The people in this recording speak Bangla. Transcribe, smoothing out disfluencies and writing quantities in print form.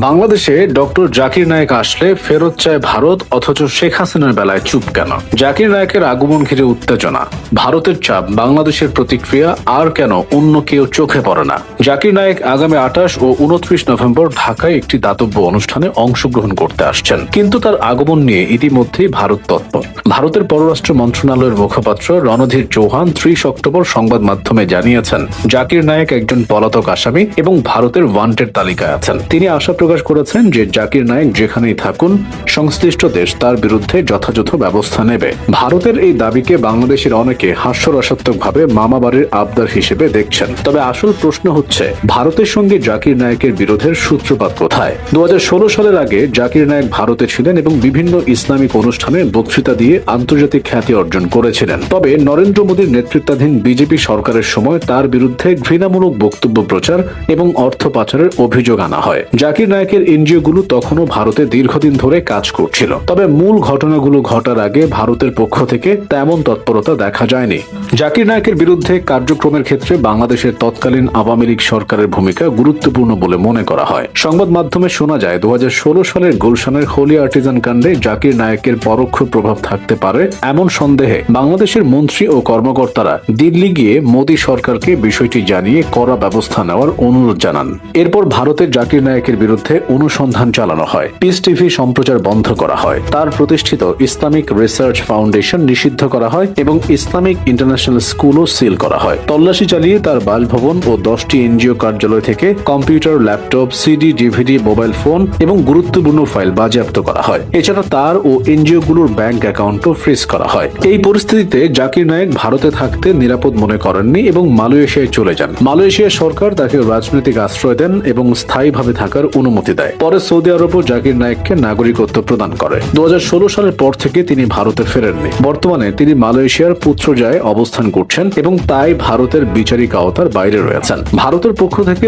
বাংলাদেশে ডক্টর জাকির নায়েক আসলে ফেরত চায় ভারত, অথচ শেখ হাসিনার বেলায় চুপ কেন? জাকির নায়েকের আগমন ঘিরে উত্তেজনা, ভারতের চাপ, বাংলাদেশের প্রতিক্রিয়া, আর কেন অন্য কেউ চোখে পড়ে না? জাকির নায়েক আগামী 28 ও 29 নভেম্বর ঢাকায় একটি দাতব্য অনুষ্ঠানে অংশগ্রহণ করতে আসছেন, কিন্তু তার আগমন নিয়ে ইতিমধ্যেই ভারত তৎপর। ভারতের পররাষ্ট্র মন্ত্রণালয়ের মুখপাত্র রণধীর চৌহান 30 অক্টোবর সংবাদ মাধ্যমে জানিয়েছেন, জাকির নায়েক একজন পলাতক আসামি এবং ভারতের ওয়ান্টেড তালিকায় আছেন। তিনি আশা প্রকাশ করেছেন যে জাকির নায়েক যেখানেই থাকুন, সংশ্লিষ্ট দেশ তার বিরুদ্ধে যথাযথ ব্যবস্থা নেবে। ভারতের এই দাবিকে বাংলাদেশের অনেকে হাস্যরসাত্মকভাবে মামাবাড়ির আবদার হিসেবে দেখছেন। তবে আসল প্রশ্ন হচ্ছে, ভারতের সঙ্গে জাকির নায়েকের বিরোধের সূত্রপাত কোথায়? 2016 সালের আগে জাকির নায়েক ভারতে ছিলেন এবং বিভিন্ন ইসলামিক অনুষ্ঠানে বক্তৃতা দিয়ে আন্তর্জাতিক খ্যাতি অর্জন করেছিলেন। তবে নরেন্দ্র মোদীর নেতৃত্বাধীন বিজেপি সরকারের সময় তার বিরুদ্ধে ঘৃণামূলক বক্তব্য প্রচার এবং অর্থ পাচারের অভিযোগ আনা হয়। জাকির নায়েকের এনজিওগুলো তখনও ভারতে দীর্ঘদিন ধরে কাজ করছিল। তবে মূল ঘটনাগুলো ঘটার আগে ভারতের পক্ষ থেকে তেমন তৎপরতা দেখা যায়নি। জাকির নায়েকের বিরুদ্ধে কার্যক্রমের ক্ষেত্রে বাংলাদেশের তৎকালীন আওয়ামী লীগ সরকারের ভূমিকা গুরুত্বপূর্ণ বলে মনে করা হয়। সংবাদ মাধ্যমে শোনা যায়, 2016 সালের গুলশানের হোলি আর্টিজান কাণ্ডে জাকির নায়েকের পরোক্ষ প্রভাব থাকতে পারে এমন সন্দেহে বাংলাদেশের মন্ত্রী ও কর্মকর্তারা দিল্লি গিয়ে মোদী সরকারকে বিষয়টি জানিয়ে কড়া ব্যবস্থা নেওয়ার অনুরোধ জানান। এরপর ভারতের জাকির নায়েকের বিরুদ্ধে অনুসন্ধান চালানো হয়, পিস টিভি সম্প্রচার বন্ধ করা হয়, তার প্রতিষ্ঠিত ইসলামিক রিসার্চ ফাউন্ডেশন নিষিদ্ধ করা হয় এবং ইসলামিক ইন্টারন্যাশনাল স্কুলও সিল করা হয়। তল্লাশি চালিয়ে তার বাসভবন ও 10টি এনজিও কার্যালয় থেকে computer, laptop, CD, DVD, mobile phone এবং গুরুত্বপূর্ণ ফাইল বাজেয়াপ্ত করা হয়। এছাড়া তার ও এনজিওগুলোর ব্যাংক অ্যাকাউন্টও ফ্রিজ করা হয়। এই পরিস্থিতিতে জাকির নায়েক ভারতে থাকতে নিরাপদ মনে করেননি এবং মালয়েশিয়ায় চলে যান। মালয়েশিয়ার সরকার তাকে রাজনৈতিক আশ্রয় দেন এবং স্থায়ীভাবে থাকার অনুমতি দেয়। পরে সৌদি আরবও জাকির নায়েককে নাগরিকত্ব প্রদান করে। 2016 সালের পর থেকে তিনি ভারতে ফেরেননি। বর্তমানে তিনি মালয়েশিয়ার পুত্রজায়ে অবস্থান করছেন এবং তাই ভারতের বিচারিক আওতার বাইরে রয়েছেন। ভারতের পক্ষ থেকে